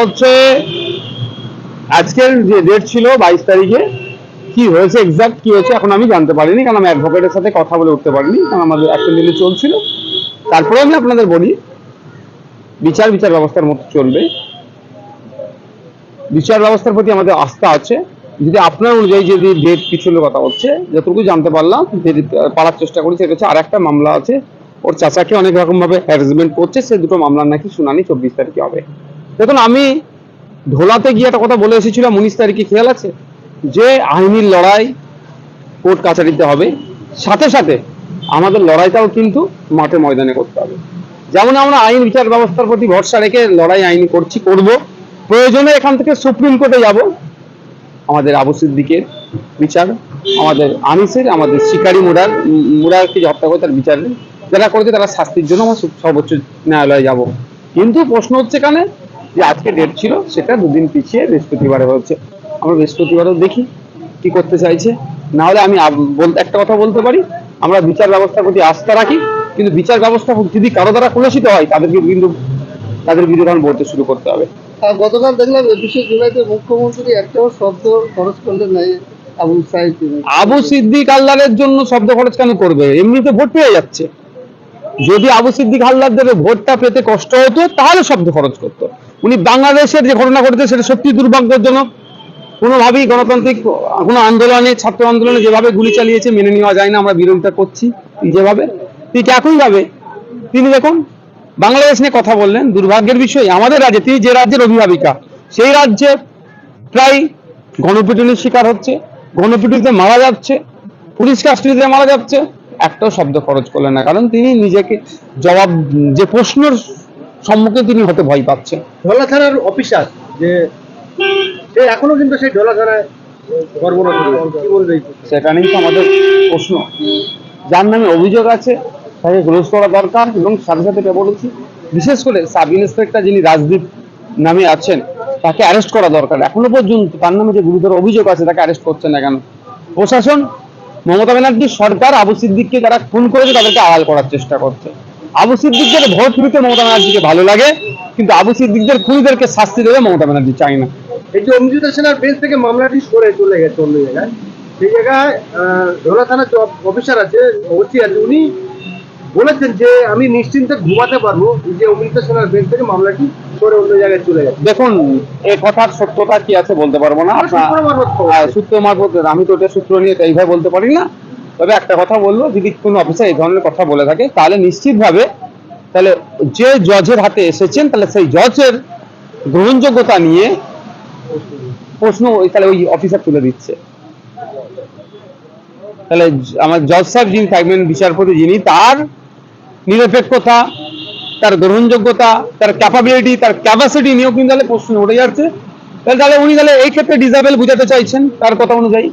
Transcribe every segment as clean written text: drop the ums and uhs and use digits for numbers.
হচ্ছে আজকের যে ডেট ছিল 22 তারিখে, কি হয়েছে এক্সাক্ট কি হয়েছে এখন আমি জানতে পারিনি, কারণ আমি অ্যাডভোকেটের সাথে কথা বলে উঠতে পারিনি, কারণ আমাদের একটা দিনে চলছিল। তারপরে আমি আপনাদের বলি, বিচার ব্যবস্থার মতো চলবে। বিচার ব্যবস্থার প্রতি আমাদের আস্থা আছে। যদি আপনার অনুযায়ী যদি ডেট পিছনের কথা হচ্ছে, যতটুকু জানতে পারলাম যে পারার চেষ্টা করি, সেটা হচ্ছে আর একটা মামলা আছে, ওর চাচাকে অনেক রকম ভাবে হ্যারাসমেন্ট করছে, সে দুটো মামলার নাকি শুনানি 24 তারিখে হবে। দেখুন, আমি ঢোলাতে গিয়ে একটা কথা বলে এসেছিলাম 19 তারিখে, খেয়াল আছে? যে আইনি লড়াই কোর্ট কাছারিতে হবে, সাথে সাথে আমাদের লড়াইটাও কিন্তু মাঠে ময়দানে করতে হবে। যেমন আমরা আইন বিচার ব্যবস্থার প্রতি ভরসা রেখে লড়াই আইনি করব, প্রয়োজনে এখান থেকে সুপ্রিম কোর্টে যাব। আমাদের আবু সিদ্দিকের বিচার, আমাদের আনিসের, আমাদের শিকারি মুরারকে হত্যা করে তার বিচার, যারা করেছে তারা শাস্তির জন্য আমরা সর্বোচ্চ ন্যায়ালয়ে যাব। কিন্তু প্রশ্ন হচ্ছে এখানে যে আজকে ডেট ছিল, সেটা দুদিন পিছিয়ে বৃহস্পতিবারে হচ্ছে। আমরা বৃহস্পতিবারও দেখি কি করতে চাইছে। না হলে আমি একটা কথা বলতে পারি, আমরা বিচার ব্যবস্থার প্রতি আস্থা রাখি, কিন্তু বিচার ব্যবস্থা যদি কারো দ্বারা কলুষিত হয়, তাদেরকে কিন্তু তাদের বিরুদ্ধে বলতে শুরু করতে হবে। গতকাল দেখলাম 21শে জুলাইতে মুখ্যমন্ত্রী একটাও শব্দ খরচ করলেন নাই আবু সিদ্দিক হালদারের জন্য শব্দ খরচ কেন করবে? এমনিতে ভোট পেয়ে যাচ্ছে। যদি আবু সিদ্দিক হালদারদের ভোটটা পেতে কষ্ট হতো, তাহলে শব্দ খরচ করতো। উনি বাংলাদেশের যে ঘটনা ঘটেছে সেটা সত্যি দুর্ভাগ্যজনক। কোনোভাবেই গণতান্ত্রিক কোনো আন্দোলনে, ছাত্র আন্দোলনে যেভাবে গুলি চালিয়েছে মেনে নেওয়া যায় না। আমরা বিরোধিতা করছি যেভাবে, ঠিক একইভাবে তিনি দেখুন বাংলাদেশ নিয়ে কথা বললেন। দুর্ভাগ্যের বিষয়, আমাদের রাজ্যে, তিনি যে রাজ্যের অভিভাবিকা, সেই রাজ্যে প্রায় গণপিটুনির শিকার হচ্ছে, গণপিটুনিতে মারা যাচ্ছে, পুলিশ কাস্টডিতে মারা যাচ্ছে, একটাও শব্দ খরচ করলেন না। কারণ তিনি নিজেকে জবাব, যে প্রশ্নের সম্মুখে তিনি হতে ভয় পাচ্ছেন। ঢোলা থানার অফিসার যে এখনো কিন্তু সেই ঢোলা থানায় কি বলবে? সেটা নিয়ে তো আমাদের প্রশ্ন। যার নামে অভিযোগ আছে তাকে ক্লোজ করা দরকার, এবং সাথে সাথে বলেছি, বিশেষ করে সাব ইন্সপেক্টর যিনি রাজদীপ নামে আছেন, তাকে অ্যারেস্ট করা দরকার। এখনো পর্যন্ত তার নামে যে গুরুতর অভিযোগ আছে, তাকে অ্যারেস্ট করছে না কেন? প্রশাসন, মমতা ব্যানার্জি সরকার আবু সিদ্দিককে যারা খুন করেছে তাদেরকে আড়াল করার চেষ্টা করছে। আবু সিদ্দিকদের ভোট দিতে মমতা ব্যানার্জিকে ভালো লাগে, কিন্তু আবু সিদ্দিকদের খুনিদেরকে শাস্তি দেবে মমতা ব্যানার্জি চায় না। এই যে অমৃতা সেনার বেঞ্চ থেকে মামলাটি সরে চলে গেছে অন্য জায়গায়, সেই জায়গায় ঢোলা থানার যে অফিসার আছে, ওসি আছে, উনি বলেছেন যে আমি নিশ্চিন্তে ঘুমাতে পারবো যে অমৃতা সেনার বেঞ্চ থেকে মামলাটি সরে অন্য জায়গায় চলে গেছে। দেখুন, এই কথার সত্যতা কি আছে বলতে পারবো না। সূত্র মারফত, আমি তো এটা সূত্র নিয়ে এইভাবে বলতে পারি না। তবে একটা কথা বলবো, যদি কোনো অফিসার এই ধরনের কথা বলে থাকে, তাহলে নিশ্চিতভাবে তাহলে যে জজের হাতে এসেছেন, তাহলে সেই জজের গ্রহণযোগ্যতা নিয়ে প্রশ্ন তাহলে ওই অফিসার তুলে দিচ্ছে। তাহলে আমার জজ সাহেব যিনি থাকবেন, বিচারপতি যিনি, তার নিরপেক্ষতা, তার গ্রহণযোগ্যতা, তার ক্যাপাবিলিটি, তার ক্যাপাসিটি নিয়েও কিন্তু তাহলে প্রশ্ন উঠে যাচ্ছে। তাহলে উনি তাহলে এই ক্ষেত্রে ডিসেবল বুঝাতে চাইছেন তার কথা অনুযায়ী,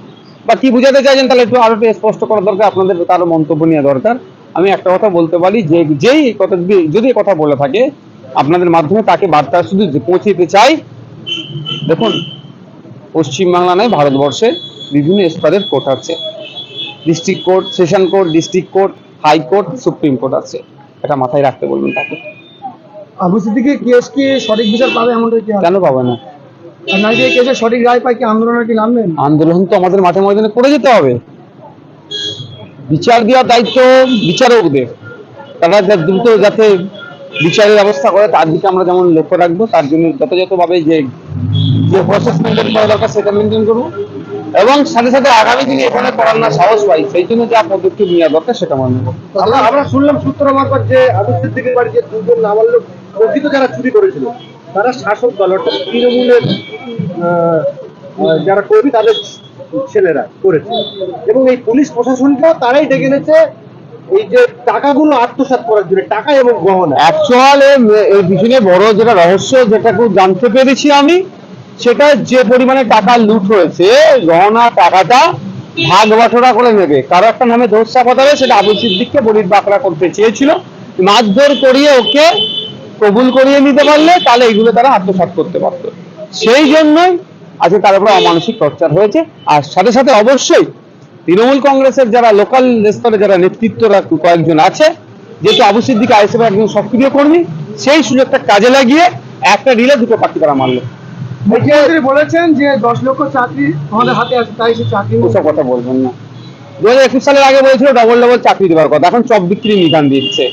বা কি বুঝাতে চাইছেন, তাহলে একটু আরো স্পষ্ট করা দরকার। আপনাদের তারও মন্তব্য নেওয়া দরকার। আমি একটা কথা বলতে পারি, যে যেই কথা যদি কথা বলে থাকে, আপনাদের মাধ্যমে তাকে বার্তা শুধু পৌঁছে চাই। দেখুন, পশ্চিমবাংলা নয়, ভারতবর্ষে বিভিন্ন স্তরের কোর্ট আছে। District court, session court, district court, high court, supreme court আছে। এটা মাথায় রাখতে বলবেন তাকে। আবু সিদ্দিকের কেস কি সঠিক বিচার পাবে এমনটা কি? কেন পাবে না? আর এই কেসে সঠিক রায় পায় কি আন্দোলনে কি নামবেন? আন্দোলন তো আমাদের মাঠে ময়দানে করে যেতে হবে। বিচার দেওয়ার দায়িত্ব বিচারকদের, তারা দ্রুত যাতে বিচারের ব্যবস্থা করে তার দিকে আমরা যেমন লক্ষ্য রাখবো। তার জন্য যথাযথভাবে যে প্রসেস মেনটেন করা দরকার সেটা মেনটেন করবো, এবং সাথে সাথে আগামী দিনে এখানে করার না সাহস পাই, সেই জন্য যা পদক্ষেপ নেওয়া দরকার সেটা মনে নেবো। আমরা শুনলাম সূত্র মারফত যে আবু সিদ্দিকের বাড়ি যে দুজন নাবালক প্রকৃত যারা চুরি করেছিল, তারা শাসক দল অর্থাৎ তৃণমূলের যারা কর্মী, তাদের ছেলেরা করেছে, এবং এই পুলিশ প্রশাসনটা তারাই ডেকে এনেছে এই যে টাকাগুলো আত্মসাৎ করার জন্য, টাকা এবং গহনা। অ্যাকচুয়াল এর পিছনে বড় যেটা রহস্য, যেটাকে জানতে পেরেছি আমি, সেটা যে পরিমাণে টাকা লুট হয়েছে, গহনা টাকাটা ভাগ বাটোয়ারা করে নেবে। কারো একটা নামে দোষ চাপাতে হবে, সেটা আবু সিদ্দিককে বলির বাঁকড়া করতে চেয়েছিল। মারধর করিয়ে ওকে কবুল করিয়ে নিতে পারলে তাহলে এগুলো তারা আত্মসাৎ করতে পারতো। সেই জন্যই আজকে তার উপরে অমানসিক টর্চার হয়েছে। আর সাথে সাথে অবশ্যই তৃণমূল কংগ্রেসের যারা লোকাল স্তরে যারা নেতৃত্বরা কয়েকজন আছে, যেহেতু আবু সিদ্দিক আইএসএফের একজন সক্রিয় কর্মী, সেই সুযোগটা কাজে লাগিয়ে একটা রিলে দুটো প্রার্থী তারা মারলো। মুখ্যমন্ত্রী বলেছেন যে 10 লক্ষ চাকরি আমাদের হাতে আছে, তাই সে চাকরি ওসব কথা বলবেন না। 2021 সালের আগে বলেছিল ডবল ডবল চাকরি দেওয়ার কথা, এখন চপ বিক্রি নিদান দিচ্ছে।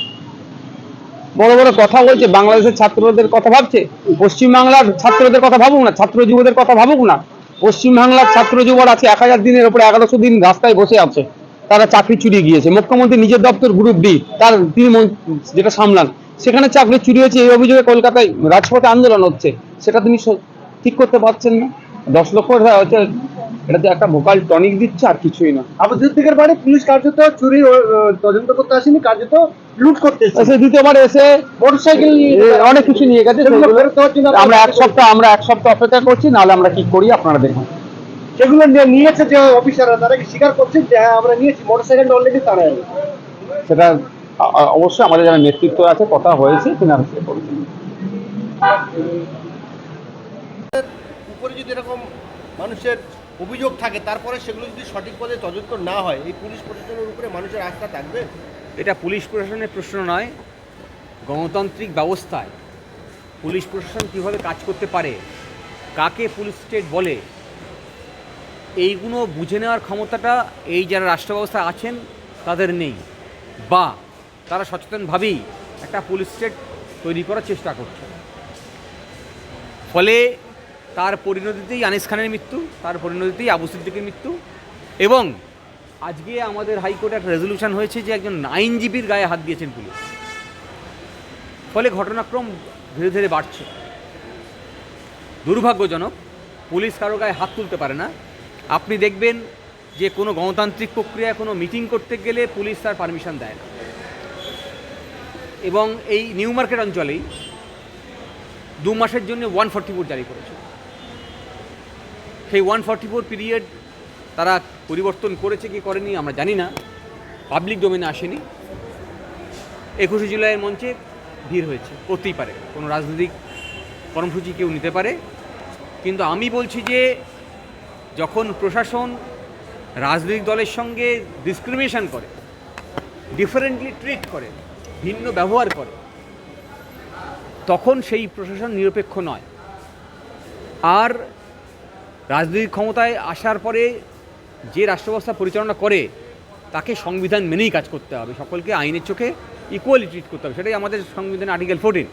বড় বড় কথা বলছে, বাংলাদেশের ছাত্রদের কথা ভাবছে, পশ্চিমবাংলার ছাত্রদের কথা ভাবুক না, ছাত্র যুবদের কথা ভাবুক না। পশ্চিমবাংলার ছাত্র যুবর আছে 1000 দিনের উপরে 1100 দিন রাস্তায় বসে আছে, তারা চাকরি চুরি গিয়েছে। মুখ্যমন্ত্রী নিজের দপ্তর গ্রুপ ডি, তার তিনি যেটা সামলান, সেখানে চাকরি চুরি হয়েছে, এই অভিযোগে কলকাতায় রাজপথে আন্দোলন হচ্ছে। সেটা তিনি ঠিক করতে পারছেন না। 10 লক্ষ হচ্ছে, এটা তো একটা ভোকাল টনিক দিচ্ছে, আর কিছুই না। আবু সিদ্দিকের বাড়ি পুলিশ কার্যত চুরি তদন্ত করতে আসেনি, কার্যত লুট করতে এসেছে। এসে দ্বিতীয়বার এসে মোটরসাইকেল অনেক কিছু নিয়ে গেছে। সেগুলো সেগুলো ফেরত দেওয়ার জন্য আমরা এক সপ্তাহ অপেক্ষা করছি, নাহলে আমরা কি করি আপনারা দেখুন। সেগুলো নিয়েছে যে অফিসাররা, তারা কি স্বীকার করছেন যে হ্যাঁ আমরা নিয়েছি, মোটরসাইকেলটা অলরেডি তারা সেটা অবশ্যই আমাদের যারা নেতৃত্ব আছে কথা হয়েছে, তিনারা সে করবেন। উপরে যদি এরকম মানুষের অভিযোগ থাকে, তারপরে সেগুলো যদি সঠিক পদে তদন্ত না হয়, এই পুলিশ প্রশাসনের উপরে মানুষের আস্থা থাকবে? এটা পুলিশ প্রশাসনের প্রশ্ন নয়। গণতান্ত্রিক ব্যবস্থায় পুলিশ প্রশাসন কীভাবে কাজ করতে পারে, কাকে পুলিশ স্টেট বলে, এইগুলো বুঝে নেওয়ার ক্ষমতাটা এই যারা রাষ্ট্র ব্যবস্থায় আছেন তাদের নেই, বা তারা সচেতনভাবেই একটা পুলিশ স্টেট তৈরি করার চেষ্টা করছে। ফলে তার পরিণতিতেই আনিস খানের মৃত্যু, তার পরিণতিতেই আবু সিদ্দিকের মৃত্যু, এবং আজকে আমাদের হাইকোর্টে একটা রেজলিউশন হয়েছে যে একজন আইনজীবীর গায়ে হাত দিয়েছেন পুলিশ। ফলে ঘটনাক্রম ধীরে ধীরে বাড়ছে। দুর্ভাগ্যজনক, পুলিশ কারো গায়ে হাত তুলতে পারে না। আপনি দেখবেন যে কোনো গণতান্ত্রিক প্রক্রিয়ায় কোনো মিটিং করতে গেলে পুলিশ তার পারমিশন দেয় না। এবং এই নিউ মার্কেট অঞ্চলেই 2 মাসের জন্য 144 জারি করেছে। সেই 144 পিরিয়ড তারা পরিবর্তন করেছে কি করেনি আমরা জানি না, পাবলিক ডোমেনে আসেনি। 21শে জুলাইয়ের মঞ্চে ভিড় হয়েছে, করতেই পারে, কোনো রাজনৈতিক কর্মসূচি কেউ নিতে পারে। কিন্তু আমি বলছি যে যখন প্রশাসন রাজনৈতিক দলের সঙ্গে ডিসক্রিমিনেশন করে, ডিফারেন্টলি ট্রিট করে, ভিন্ন ব্যবহার করে, তখন সেই প্রশাসন নিরপেক্ষ নয়। আর রাজনৈতিক ক্ষমতায় আসার পরে যে রাষ্ট্রব্যবস্থা পরিচালনা করে তাকে সংবিধান মেনেই কাজ করতে হবে, সকলকে আইনের চোখে ইকুয়ালি ট্রিট করতে হবে, সেটাই আমাদের সংবিধানের আর্টিকেল 14।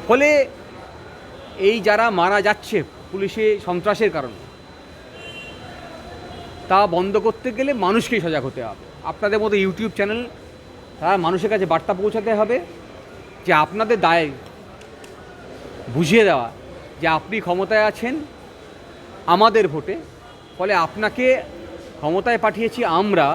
ফলে এই যারা মারা যাচ্ছে পুলিশে সন্ত্রাসের কারণে, তা বন্ধ করতে গেলে মানুষকেই সজাগ হতে হবে। আপনাদের মতো ইউটিউব চ্যানেল, তারা মানুষের কাছে বার্তা পৌঁছাতে হবে যে আপনাদের দায় বুঝিয়ে দেওয়া যে আপনি ক্ষমতায় আছেন আমাদের ভোটে, ফলে আপনাকে ক্ষমতায় পাঠিয়েছি আমরা।